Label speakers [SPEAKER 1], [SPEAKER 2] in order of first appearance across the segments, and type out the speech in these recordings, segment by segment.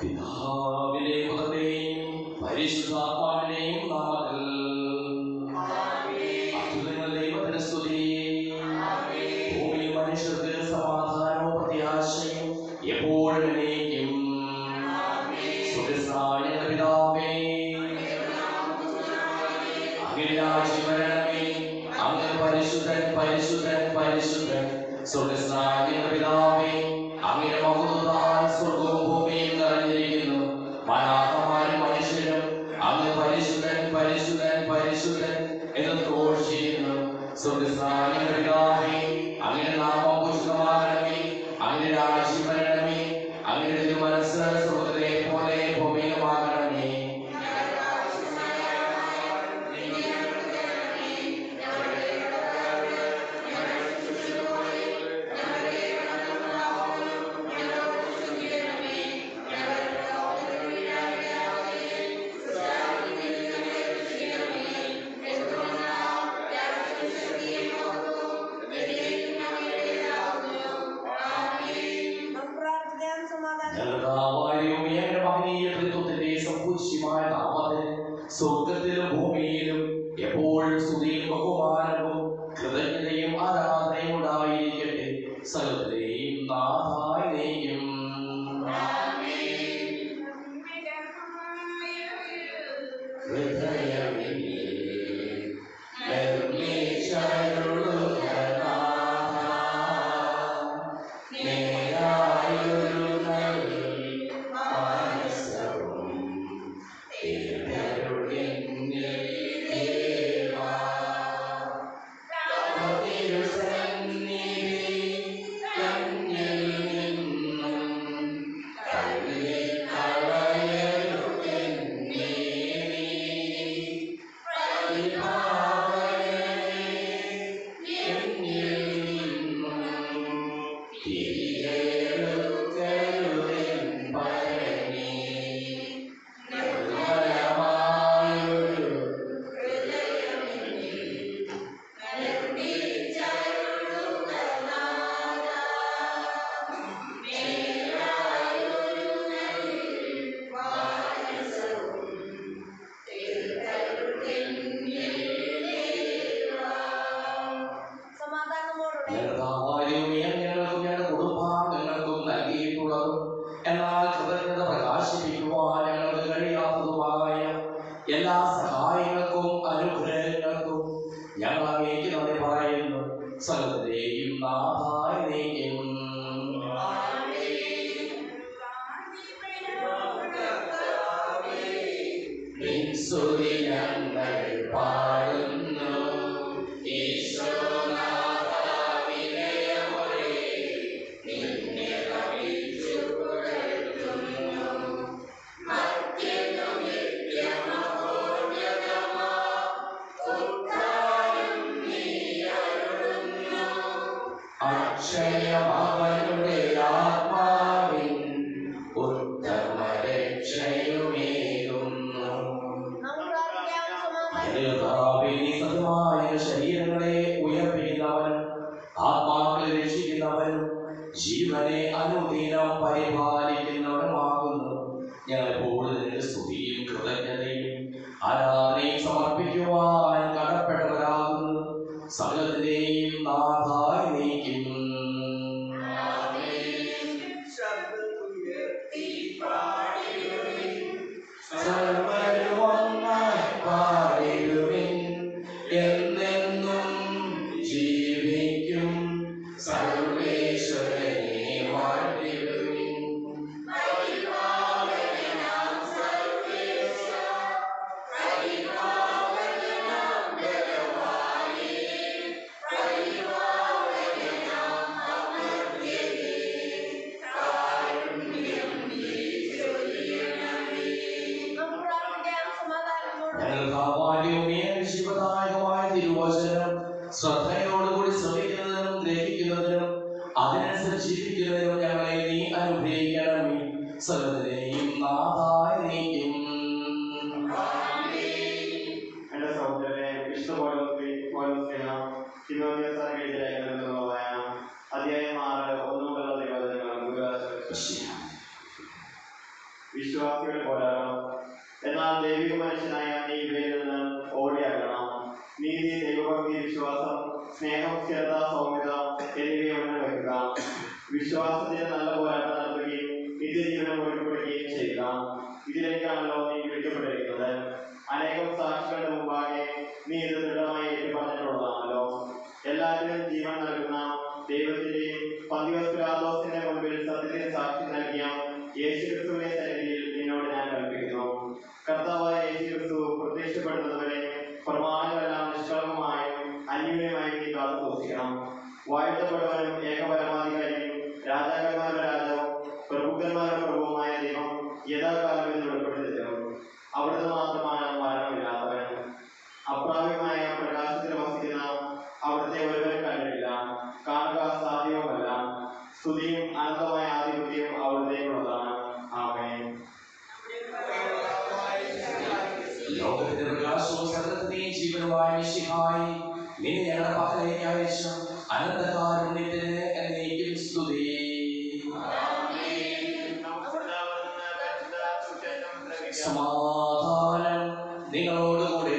[SPEAKER 1] പിതാവിന്റെയും പുത്രന്റെയും പരിശുദ്ധാത്മാവിന്റെയും നാമത്തിൽ അത്യുന്നത ദൈവത്തിന് സ്തുതി. ഭൂമിയിൽ മനുഷ്യർക്ക് സമാധാനവും പ്രത്യാശയും എപ്പോഴും എന്നേക്കും. സ്വർഗ്ഗസ്ഥനായ ഞങ്ങളുടെ പിതാവേ, അങ്ങയുടെ രാജ്യം വരണമേ. അങ്ങ് പരിശുദ്ധൻ പരിശുദ്ധൻ പരിശുദ്ധൻ. സ്വർഗ്ഗസ്ഥനായ ഞങ്ങളുടെ പിതാവേ, അങ്ങയുടെ മഹത്വത്താൽ സ്വർഗ്ഗവും ഭൂമിയും നിറഞ്ഞിരിക്കുന്നു. മാലാഖമാരും മനുഷ്യരും അങ്ങ് പരിശുദ്ധൻ പരിശുദ്ധൻ പരിശുദ്ധൻ എന്ന് ഘോഷിക്കുന്നു. സ്വർഗ്ഗസ്ഥനായ ഞങ്ങളുടെ പിതാവേ, അങ്ങയുടെ നാമം പൂജിതമാകണമേ. അങ്ങയുടെ രാജ്യം വരണമേ. അങ്ങയുടെ തിരുമനസ്സ് സ്വർഗ്ഗത്തിലെ പോലെ ഭൂമിയിലുമാകണമേ. സ്വർഗത്തിലും ഭൂമിയിലും എപ്പോഴും സ്തുതിയും ബഹുമാനവും കൃതജ്ഞതയും ആരാധനയും ഉണ്ടായിരിക്കട്ടെ. സകലത്തിലെയും നാഥായ നീയും. എന്നാൽ കൃതജ്ഞത പ്രകാശിപ്പിക്കുവാൻ ഞങ്ങൾക്ക് കഴിയാത്തതുമായ എല്ലാ സഹായങ്ങൾക്കും അനുഗ്രഹങ്ങൾക്കും ഞങ്ങൾ അങ്ങേക്ക് നന്ദി പറയുന്നു. സകലത്തിലെയും നാഥായ നീയും. സ്തുതി ഞങ്ങൾ പാടുന്നു. അക്ഷയമവനുടെ ആത്മാവിൻ ഉത്തമ രക്ഷയുമേകുന്നു. സത്യമായ ശരീരങ്ങളെ ഉയർപ്പിക്കുന്നവനും ആത്മാക്കളെ രക്ഷിക്കുന്നവനും ജീവനെ അനുദിനം പരിപാലിക്കുന്നവനുമാകുന്നു. ഞങ്ങൾ എപ്പോഴും നിന്റെ സ്തുതിയും കൃതജ്ഞതയും ആരാധനയും സമർപ്പിക്കുവാൻ കടപ്പെട്ടവരാകുന്നു. സകലത്തിലെയും നാഥായ നീക്കും. എന്നെന്നും ജീവിക്കും സർവേശ്വരനെ വാഴ്ത്തിടുവിൻ. ശിവദായകമായ തിരുവചനം ശ്രദ്ധയോടുകൂടി ശ്രമിക്കുന്നതിനും ഗ്രഹിക്കുന്നതിനും അതിനനുസരിച്ച് ജീവിക്കുന്നതിനും ഞങ്ങളെ നീ അനുഗ്രഹിക്കണമേ. സകലത്തിലെയും നാഥായ നീയും.
[SPEAKER 2] എന്റെ സഹോദരനെ അധ്യായം 6 1 മുതലുള്ള ദൈവവചനങ്ങൾ. വിശ്വാസത്തിന് നല്ല പോരാട്ടം നടത്തുകയും നിത്യജീവനം മുഴുവപ്പെടുകയും ചെയ്യുക. ഇതിലേക്കാണല്ലോ നീ വിളിക്കപ്പെട്ടിരിക്കുന്നത്. അനേകം സാക്ഷികളുടെ മുമ്പാകെ നീ ഇത് ദൃഢമായി ഏറ്റുപറഞ്ഞിട്ടുള്ളതാണല്ലോ. എല്ലാത്തിനും ജീവൻ നൽകുന്ന ദൈവത്തിന്റെയും പന്തിയോസ് പിലാത്തോസിന്റെ മുൻപിൽ സത്യത്തിന് സാക്ഷി നൽകിയ യേശുക്രിസ്തുവിന്റെ സന്നിധിയിൽ നിന്നോട് ഞാൻ കൽപ്പിക്കുന്നു. കർത്താവായ യേശുക്രിസ്തു പ്രത്യക്ഷപ്പെടുന്നതുവരെ പ്രമാണങ്ങളെല്ലാം നിഷ്കളങ്കമായും അന്യൂന്യമായും നീ കാത്തു സൂക്ഷിക്കണം. വാഴ്ത്തപ്പെടുവാനും ഏകപരമാധികാരിയും രാജാക്കന്മാരുടെ രാജാവും പ്രഭുക്കന്മാരുടെ പ്രഭുവുമായ ദൈവം യഥാകാലം എന്ന് വെളിപ്പെടുത്തി തരും. അവിടുന്ന് മാത്രമാണ് മരണമില്ലാത്തവൻ. അപ്രാപ്യമായ പ്രകാശത്തിൽ വസിക്കുന്ന അവിടുത്തെ ഒരുവരും കണ്ടിട്ടില്ല, കാണുക സാധ്യവുമല്ല. സ്തുതിയും അനന്തമായ ആധിപത്യവും അവിടുത്തേക്കുള്ളതാണ്. ആമേൻ.
[SPEAKER 1] ലോകത്തിന്റെ പ്രകാശവും സകലത്തിന്റെയും ജീവനുമായ മിശിഹായി നിന്നെ ഞങ്ങളുടെ പക്കലേക്ക് അയച്ച അനന്തകാരുണ്യത്തിന് എന്നേക്കും സ്തുതി. സമാധാനം നിങ്ങളോടുകൂടെ.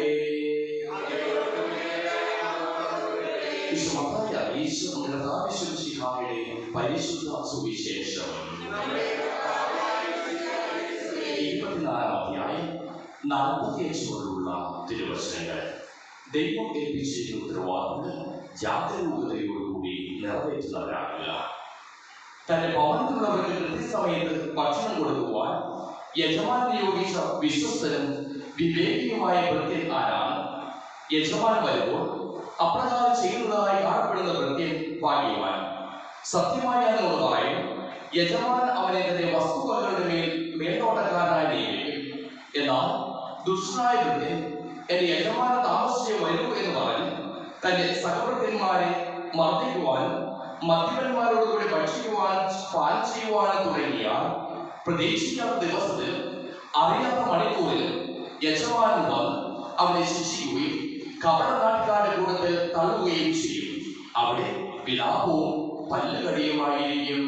[SPEAKER 1] പരിശുദ്ധ സുവിശേഷം 24-ാം അധ്യായം 45 മുതലുള്ള തിരുവചനങ്ങൾ. ദൈവം ഏൽപ്പിച്ചിരിക്കുന്ന ഉത്തരവാദിത്തങ്ങൾ ജാഗരൂകതയോടുകൂടി നിറവേറ്റുന്നവരാകുക. തന്റെ ഭവനത്തിലുള്ളവർക്ക് കൃത്യസമയത്ത് ഭക്ഷണം കൊടുക്കുവാൻ യജമാൻ നിയോഗിച്ച വിശ്വസ്തനും വിവേകിയുമായ ഭൃത്യൻ ആരാണ്? യജമാൻ വരുമ്പോൾ അപ്രകാരം ചെയ്യുന്നതായി കാണപ്പെടുന്ന ഭൃത്യൻ ഭാഗ്യവാൻ. സത്യമായി എന്നുള്ളതായും യജമാൻ അവനെ തന്റെ വസ്തുവകകളുടെ മേൽനോട്ടക്കാരനായി നിയമിക്കും. എന്നാൽ ദുഷ്ടനായ ഭൃത്യൻ എന്റെ യജമാന താമസിച്ചേ വരൂ എന്ന് പറഞ്ഞ് തന്റെ സഹഭൃത്യന്മാരെ മർദ്ദിക്കുവാനും മദ്യപന്മാരോടുകൂടി ഭക്ഷിക്കുവാനും പാൻ ചെയ്യുവാനും തുടങ്ങിയാൽ പ്രതീക്ഷിക്കാത്ത ദിവസത്തിൽ അറിയാത്ത മണിക്കൂറിൽ യജമാനൻ വന്ന് അവനെ ശിക്ഷിക്കുകയും കപടനാട്ടുകാരുടെ കൂട്ടത്തിൽ തള്ളുകയും ചെയ്യും. അവിടെ വിലാപവും പല്ലുകടിയുമായിരിക്കും.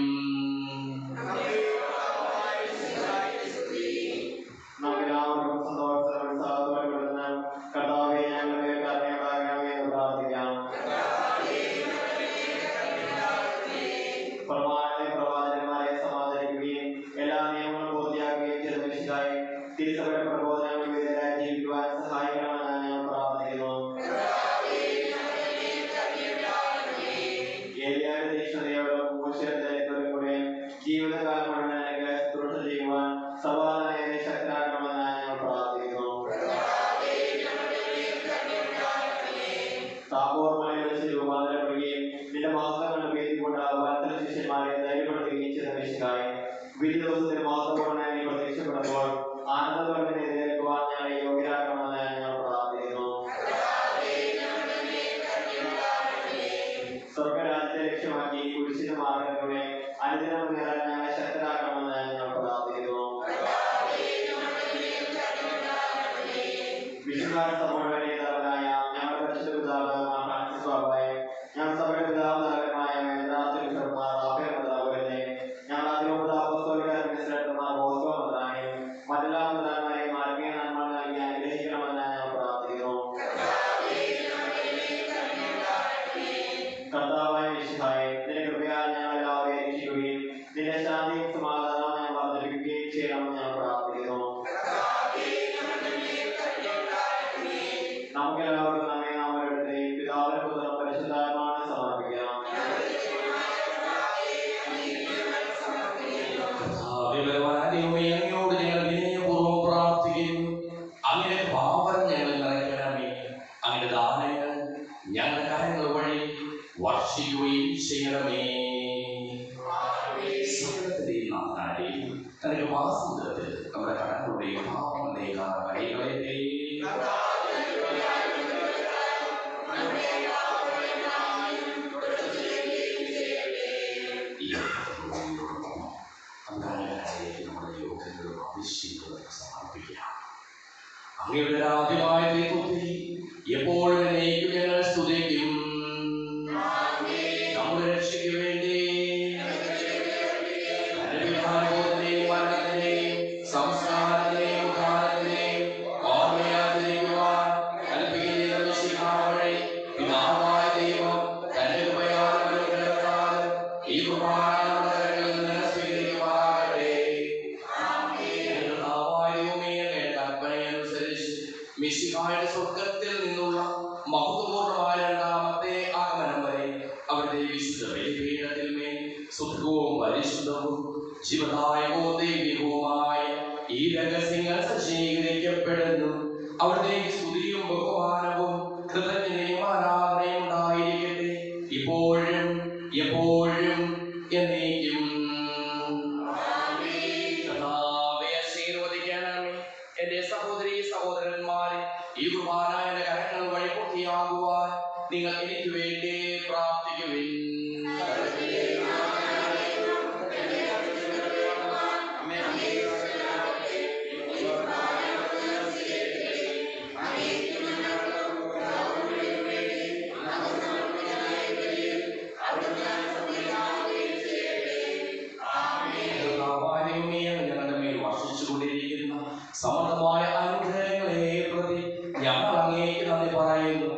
[SPEAKER 1] അങ്ങയുടെ രാജ്യമായ ദൈവത്തിൽ എപ്പോഴും എന്നേക്കും ഞങ്ങൾ സ്തുതിക്കും. നമ്മുടെ രക്ഷയ്ക്ക് വേണ്ടി അനുവിധാനബോധനെയും മരണത്തിനെയും സംസ്കാരത്തിനെയും ഉദ്ധാരത്തിനെയും ഓർമ്മയാതിരിക്കുവാൻ കൽപ്പിക്കുന്ന മിശിഹാ വഴി പിതാവായ ദൈവം തന്റെ കൃപയാൽ അനുഗ്രഹത്താൽ ഈ കൃപ മിശിഹായുടെ സ്വർഗത്തിൽ നിന്നുള്ള മഹത്വപൂർണ്ണമായ രണ്ടാമത്തെ ആഗമനം വരെ അവരുടെ വിശുദ്ധ ബലിപീഠത്തിന്മേൽ സുഖവും പരിശുദ്ധവും ജീവദായകവും ദൈവികവുമായ ഈ രഹസ്യങ്ങൾ സജ്ജീകരിക്കപ്പെടുന്നു. അവിടുത്തെ സ്തുതിയും ബഹുമാനവും കൃതജ്ഞതയും ആരാധനയും ഉണ്ടായിരിക്കട്ടെ, ഇപ്പോഴും എപ്പോഴും എന്നേക്കും. എന്റെ സഹോദരീ സഹോദരന്മാരെ, ഈ കുർബാന എന്റെ കരങ്ങൾ വഴി പൂർത്തിയാകുവാൻ നിങ്ങൾ എനിക്ക് വേണ്ടി പ്രാർത്ഥിക്കുവിൻ. സമൃദ്ധമായ അനുഗ്രഹങ്ങളെ പ്രതി ഞങ്ങൾ അങ്ങേക്ക് നന്ദി പറയുന്നു.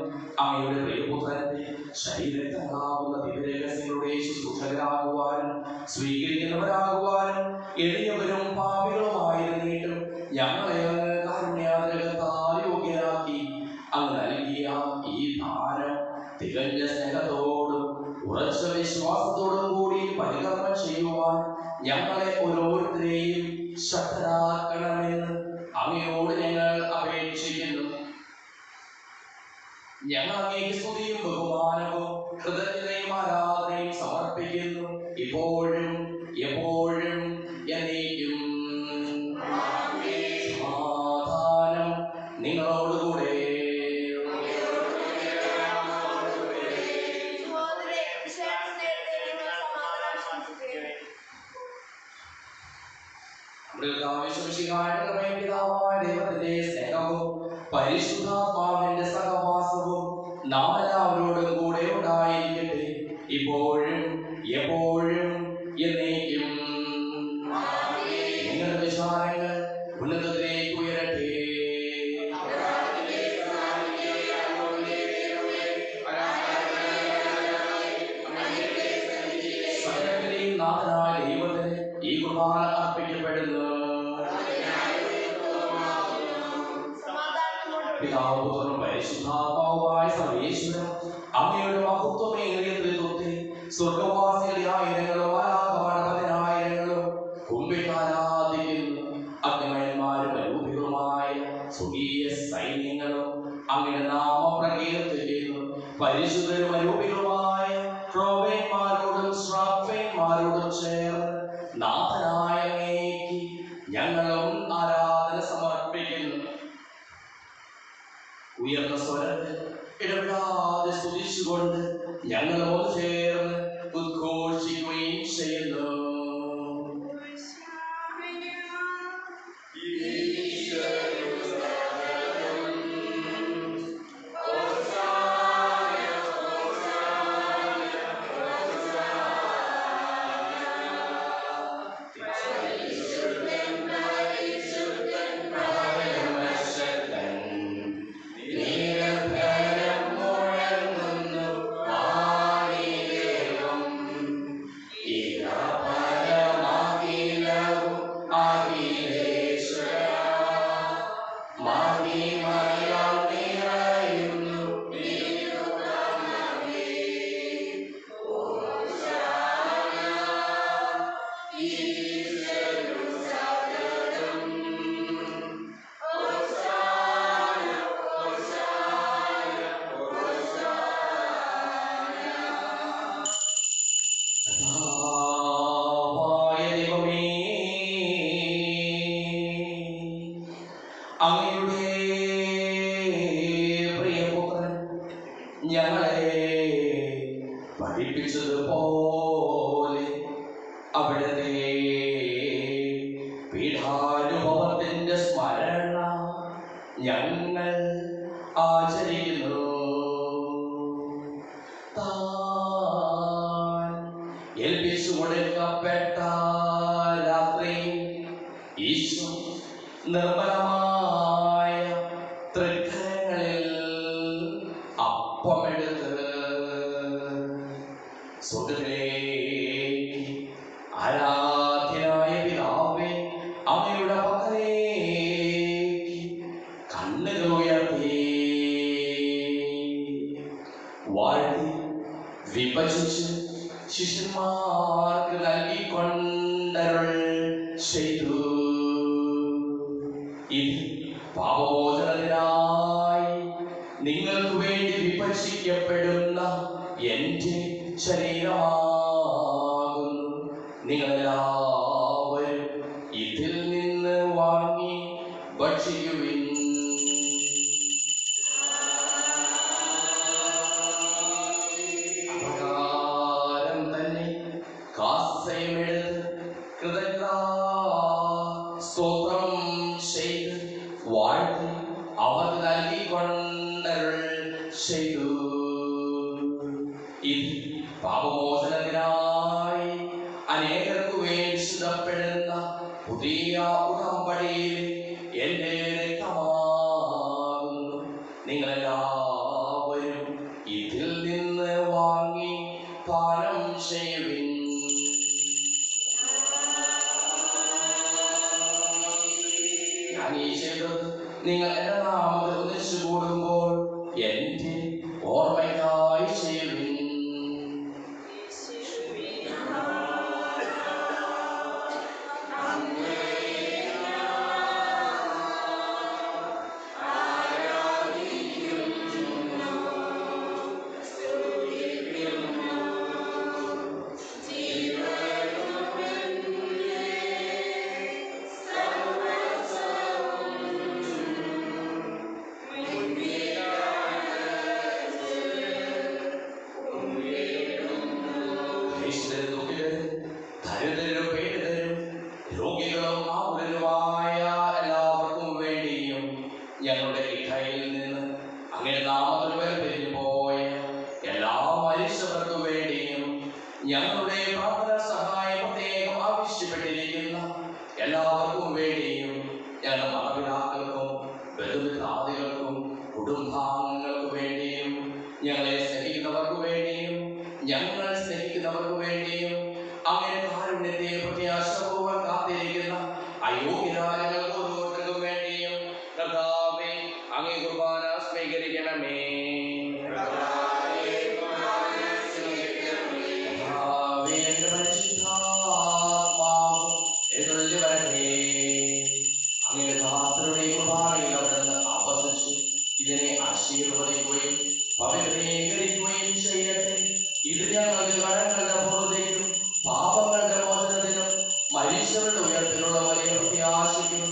[SPEAKER 1] അങ്ങയുടെ പ്രിയപുത്രന്റെ ശരീരങ്ങളാകുന്ന ദിവ്യരഹസ്യങ്ങളുടെ ശുശ്രൂഷകരാകുവാനും സ്വീകരിക്കുന്നവരാകുവാനും എളിയവരും പാപികളുമായിരുന്നിട്ടും ഞങ്ങളെ അങ്ങ് കാരുണ്യാതിരകത്താൽ യോഗ്യരാക്കി. അങ്ങ് നൽകിയ ഈ ദാനം തികഞ്ഞ സ്നേഹത്തോടും ഉറച്ച വിശ്വാസത്തോടും കൂടി പരികർമ്മം ചെയ്യുവാൻ ഞങ്ങളെ ഓരോരുത്തരെയും ശക്തരാക്കണമെന്ന് അങ്ങയോട് ഞങ്ങൾ അപേക്ഷിക്കുന്നു. ഞങ്ങൾ അങ്ങേക്ക് സ്തുതിയും ബഹുമാനവും കൃതജ്ഞതയും ആരാധനയും സമർപ്പിക്കുന്നു, ഇപ്പോഴും എപ്പോഴും എന്നേക്കും. സമാധാനം നിങ്ങളോടുകൂടെ. ദൈവത്തിന്റെ സ്നേഹവും പരിശുദ്ധാത്മാവിന്റെ സഹവാസവും നാം എല്ലാവരോടും കൂടെ ഉണ്ടായിരിക്കട്ടെ, ഇപ്പോഴും എപ്പോഴും എന്നേക്കും. നിങ്ങളുടെ വിചാരങ്ങൾ ഉന്നതത്തിലേക്ക് ഉയരട്ടെ. സകലത്തിലെയും നാഥനായ ദൈവത്തിന് ഈ കുർബാന അർപ്പിക്കപ്പെടുന്നു. പിതാവും പരിശുദ്ധാത്മാവുമായ സർവേശ്വരൻ അങ്ങയുടെ മഹത്വമേറിയ ത്രിത്വത്തെ സ്വർഗവാസികളുടെ ആയിരങ്ങളും പതിനായിരങ്ങളും കുമ്പിട്ട് ആരാധിക്കുന്നു. അഗ്നിമയന്മാരും അരൂപികളുമായ സ്വർഗീയ സൈന്യങ്ങളും അങ്ങയുടെ നാമം പ്രകീർത്തിക്കുന്നു. പരിശുദ്ധരും അരൂപികളുമായ ക്രോവേന്മാരോടും ശ്രാപ്പന്മാരോടും ചേർന്ന് നാഥനായ അങ്ങേക്ക് ഞങ്ങളും ആരാധന സമർപ്പിക്കുന്നു. ഉയർന്ന സ്വരത്തിൽ ഇടപെടാതെ സ്തുതിച്ചുകൊണ്ട് ഞങ്ങളും ചേർന്ന് ഉദ്ഘോഷിക്കുകയും ചെയ്യുന്നു. അങ്ങയുടെ പ്രിയപുത്രൻ ഞങ്ങളെ പഠിപ്പിച്ചതുപോലെ അവിടുത്തെ പീഠാനുഭവത്തിന്റെ സ്മരണ ഞങ്ങൾ ആചരിക്കുന്നു. താൻ ഏൽപ്പിച്ചു കൊടുക്കപ്പെട്ട രാത്രി ഈശോ നിർമ്മലമായ തൃക്കരങ്ങളിൽ അപ്പമെടുത്ത് സ്വർഗ്ഗത്തിലേക്ക് നൽകിക്കൊണ്ടരുൾ ചെയ്തു. ഇത് പാപമോചനത്തിനായി നിങ്ങൾക്ക് വേണ്ടി വിഭജിക്കപ്പെടുന്ന എന്റെ ശരീരമാകുന്നു. നിങ്ങളെല്ലാവരും ഇതിൽ നിന്ന് വാങ്ങി ഭക്ഷിക്കുവിൻ. അപ്രകാരം തന്നെ കാസയുമെടുത്ത് സ്തോത്രം ചെയ്ത് വാഴ്ത്തി അവർ നൽകിക്കൊണ്ടരുൾ ചെയ്തു. ഇത് പാപമോചനത്തിനായി അനേകർക്കു വേണ്ടി ശുദ്ധപ്പെടുന്ന പുതിയ ഉടമ്പടിയിൽ എന്റെ രക്തമാകുന്നു. നിങ്ങളെല്ലാവരും ഇതിൽ നിന്ന് വാങ്ങി പാനം ചെയ്യുവിൻ. ഞാൻ ഈ ചെയ്തത് നിങ്ങൾ എന്റെ നാമത്തിൽ ഒന്നിച്ചു കൂടുമ്പോൾ എന്റെ ഓർമ്മയ്ക്കായി ചെയ്യുവിൻ. ദരിദ്രരും പീഡിതരും രോഗികളും ആകുലരുമായ എല്ലാവർക്കും വേണ്ടിയും ഞങ്ങളുടെ ഇടയിൽ നിന്ന് അങ്ങനെ നാമത്തിൽ വേർപിരിഞ്ഞു പോയ എല്ലാ മനുഷ്യർക്കും വേണ്ടിയും ഞങ്ങളുടെ പ്രാർത്ഥന സഹായം പ്രത്യേകം ആവശ്യപ്പെട്ടിരിക്കുന്ന എല്ലാവർക്കും വേണ്ടിയും ഞങ്ങളുടെ മാതാപിതാക്കൾക്കും ബന്ധുമിത്രാദികൾക്കും കുടുംബാംഗങ്ങൾക്ക് വേണ്ടിയും ഞങ്ങളെ സ്നേഹിക്കുന്നവർക്ക് വേണ്ടിയും ഞങ്ങൾ സ്നേഹിക്കുന്നവർക്ക് വേണ്ടിയും അങ്ങനെ കാരുണ്യത്തെ പ്രത്യാശപൂർവ്വം കാത്തിരിക്കുന്ന അയോഗ്യരായ ഓരോരുത്തർക്കും വേണ്ടിയും കർത്താവേ അങ്ങേ കുർബാന സ്വീകരിക്കണമേ. കർത്താവേ എന്റെ പരിശുദ്ധാത്മാവ് എഴുന്നള്ളി വരട്ടെ. അങ്ങയുടെ ദാസരുടെ കുർബാനയിൽ അവിടുന്ന് ആവസിച്ച് ഇതിനെ ആശീർവദിക്കുകയും പവിത്രീകരിക്കുകയും ചെയ്യട്ടെ. ഇത് ഞങ്ങൾക്ക് കടങ്ങളുടെ പൂർണ്ണതയ്ക്കും പാപങ്ങളുടെ മോചനത്തിനും മനുഷ്യരുടെ ഉയർത്തിലുള്ള വലിയ പ്രത്യാശയ്ക്കും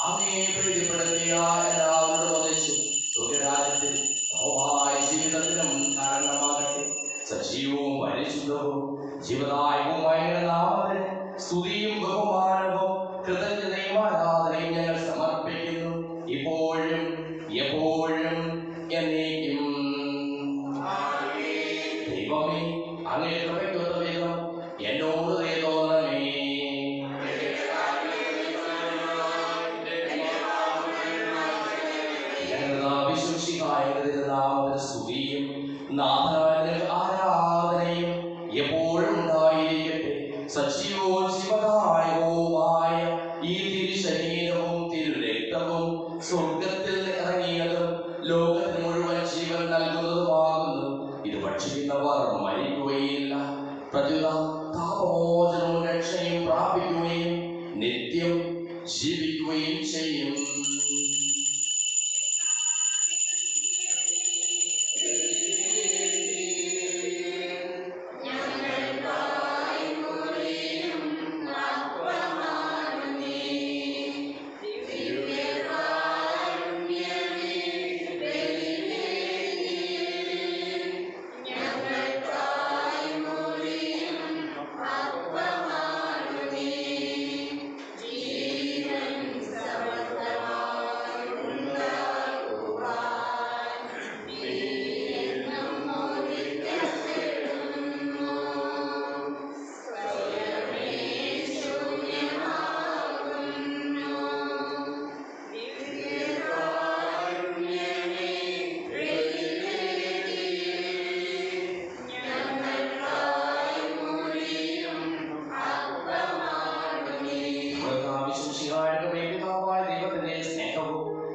[SPEAKER 1] അങ്ങേ പ്രീതിപ്പെടുത്തിയ എല്ലാവരോടും ഒന്നിച്ച് സുഖരാജ്യത്തിൽ സൗമായ ജീവിതത്തിനും കാരണമാകട്ടെ. സജീവവും പരിശുദ്ധവും ജീവദായകവുമായ നാമത്തിന് സ്തുതിയും ബഹുമാനവും കൃതജ്ഞതയും ആരാധനയും ഞങ്ങൾ സമർപ്പിക്കുന്നു, ഇപ്പോഴും എപ്പോഴും എന്നേക്കും. ദൈവമേ, അങ്ങേ കൃപയ്ക്കൊത്ത വിധം എന്നോട് ദയ തോന്നണമേ. നാമത്തിന് സ്തുതിയും നാഥനായ ആരാധനയും എപ്പോഴും ഉണ്ടായിരിക്കട്ടെ. സജീവവും ശിവദായകവുമായ ഈ തിരുശരീരവും തിരുരക്തവും സ്വർഗത്തിൽ ഇറങ്ങിയതും ലോകത്തിന് മുഴുവൻ ജീവൻ നൽകുന്നതുമാകുന്നു. ഇത് ഭക്ഷിക്കുന്നവർ മരിക്കുകയില്ല, പ്രത്യുത താപമോചനവും രക്ഷയും പ്രാപിക്കുകയും നിത്യം ജീവിക്കുകയും ചെയ്യും.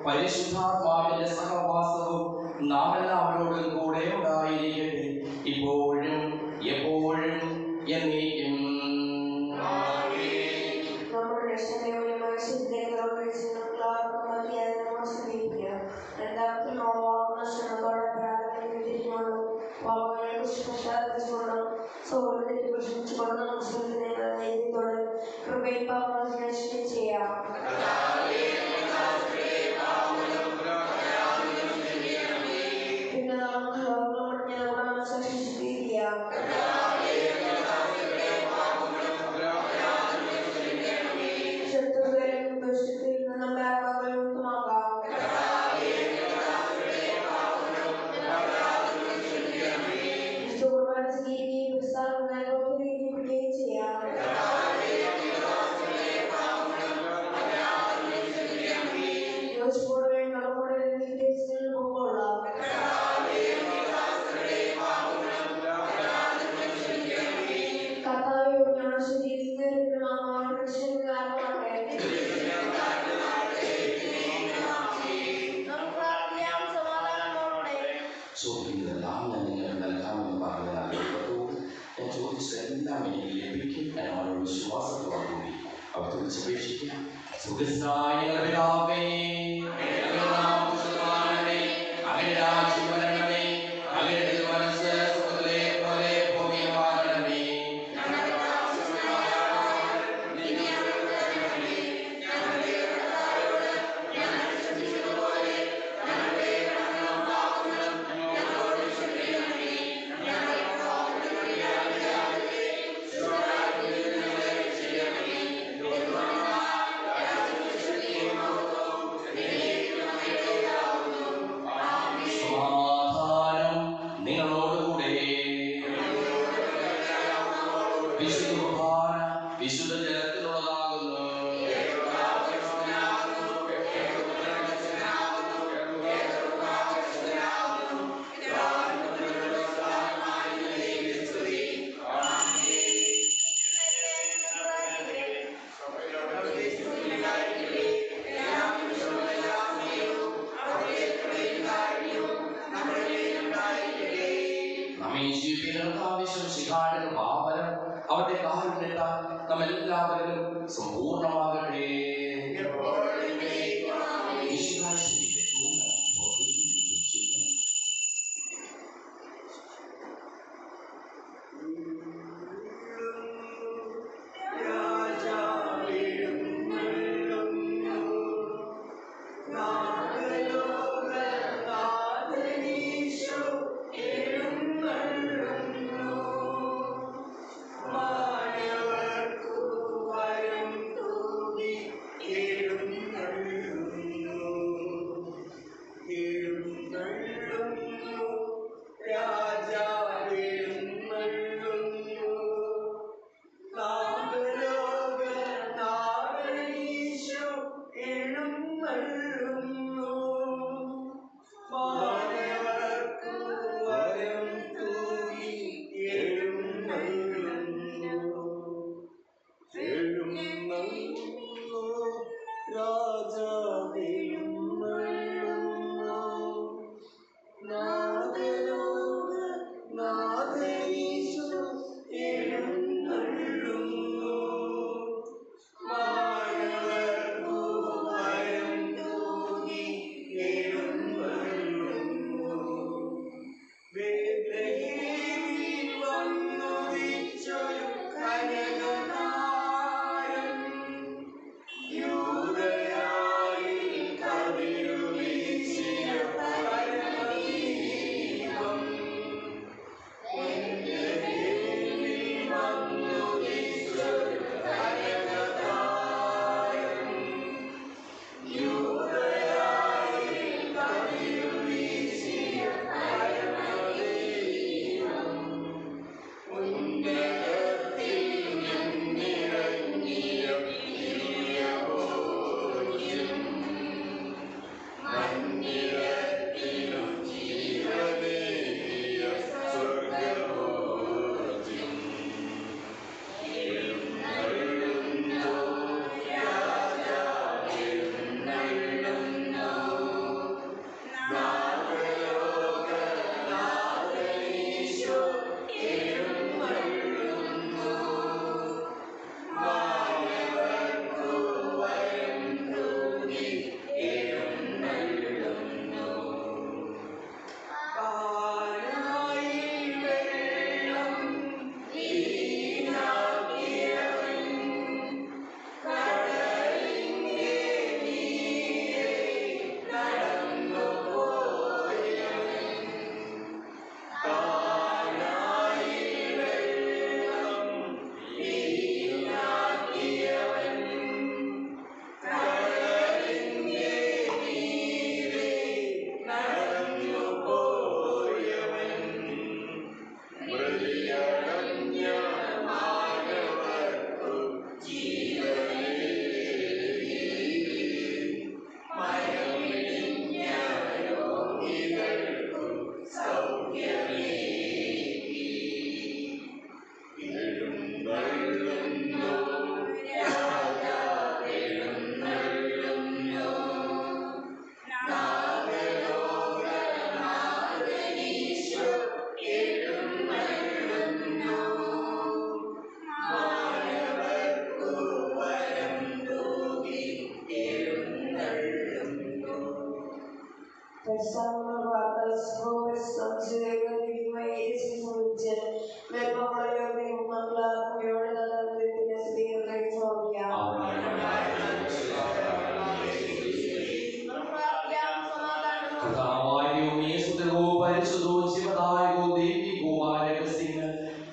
[SPEAKER 1] പരിശുദ്ധാത്മാവിന്റെ സഹവാസവും നാം എല്ലാവരോടും കൂടെ ഉണ്ടായിരിക്കട്ടെ, ഇപ്പോഴും എപ്പോഴും എന്നേക്കും. അവർ വിളിച്ചപേക്ഷിക്കാം. സുഖസ്നായ ഞങ്ങളുടെ പിതാവേ, അങ്ങയുടെ നാമം പൂജിതമാകണമേ, അങ്ങയുടെ രാജ്യം വരണമേ, അങ്ങയുടെ തിരുമനസ്സ് സ്വർഗ്ഗത്തിലെ പോലെ ഭൂമിയിലുമാകണമേ. സമാധാനം നിങ്ങളോടുകൂടെ. വിശുദ്ധ കുർബാന വിശുദ്ധ ജലത്തിനുള്ളതാകുന്നു. നമ്മെ ജീവിപ്പിക്കുന്ന ആവശ്യം പാപനം അവരുടെ കാരുണ്യത്താൽ നമ്മെല്ലാവരിലും സമ്പൂർണ്ണമാകട്ടെ.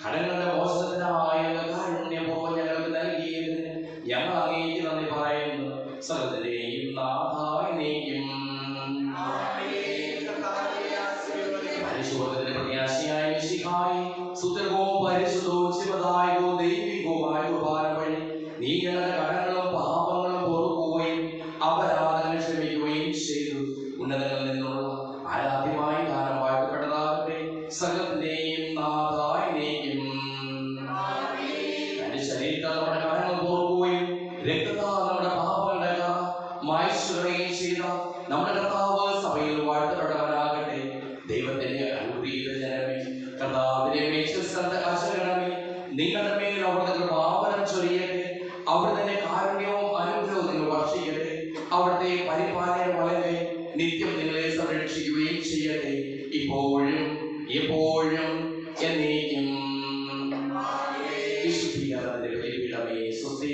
[SPEAKER 1] ഘടകങ്ങളുടെ മോചനത്തിനായ കാരുണ്യപൂർവ്വം ഞങ്ങൾക്ക് നൽകിയതിന് ഞങ്ങൾ അങ്ങേക്ക് നന്ദി പറയുന്നു. സകലത്തിന്റെയും നാഥായനേക്കും പരിശോധന പ്രത്യാശയായ മിശിഹായി സുതർഗവും പരിശുദ്ധവും ശിവദായകവും ദൈവികവുമായ കുർബാന വഴി നീ ഞങ്ങളുടെ കടങ്ങളും പാപങ്ങളും പൊറുക്കുകയും അപരാധങ്ങൾ ക്ഷമിക്കുകയും ചെയ്തു. ഉന്നതങ്ങളിൽ നിന്നുള്ള ആരാധ്യമായി ദാനം വാഴ്ത്തപ്പെട്ടതാകട്ടെ. സകലത്തിന്റെയും നാഥായനേക്കും തന്റെ ശരീരത്താൽ നമ്മുടെ കടങ്ങൾ പൊറുക്കുകയും രക്തത്താൽ നമ്മുടെ പാപങ്ങളുടെ മായ്ച്ചുകളയുകയും ചെയ്ത നമ്മുടെ കർത്താവ് സഭയിൽ വാഴ്ത്തപ്പെട്ടവനാകട്ടെ. ദൈവത്തിന്റെ അനുഗ്രഹീത ജനമേ, കർത്താവിന്റെ മേശസ്ഥലത്ത് ആശ്രയിക്കണമേ. നിങ്ങളുടെ മേൽ അവിടുത്തെ പാവനം ചൊരിയട്ടെ. അവിടുത്തെ കാരുണ്യവും അനുഗ്രഹവും നിങ്ങൾ വർഷിക്കട്ടെ. അവിടുത്തെ പരിപാലന വളരെ നിത്യം നിങ്ങളെ സംരക്ഷിക്കുകയും ചെയ്യട്ടെ, ഇപ്പോഴും എപ്പോഴും എന്നേക്കും. വിശുദ്ധീകരണത്തിന്റെ ബലിപീഠമേ സ്തുതി.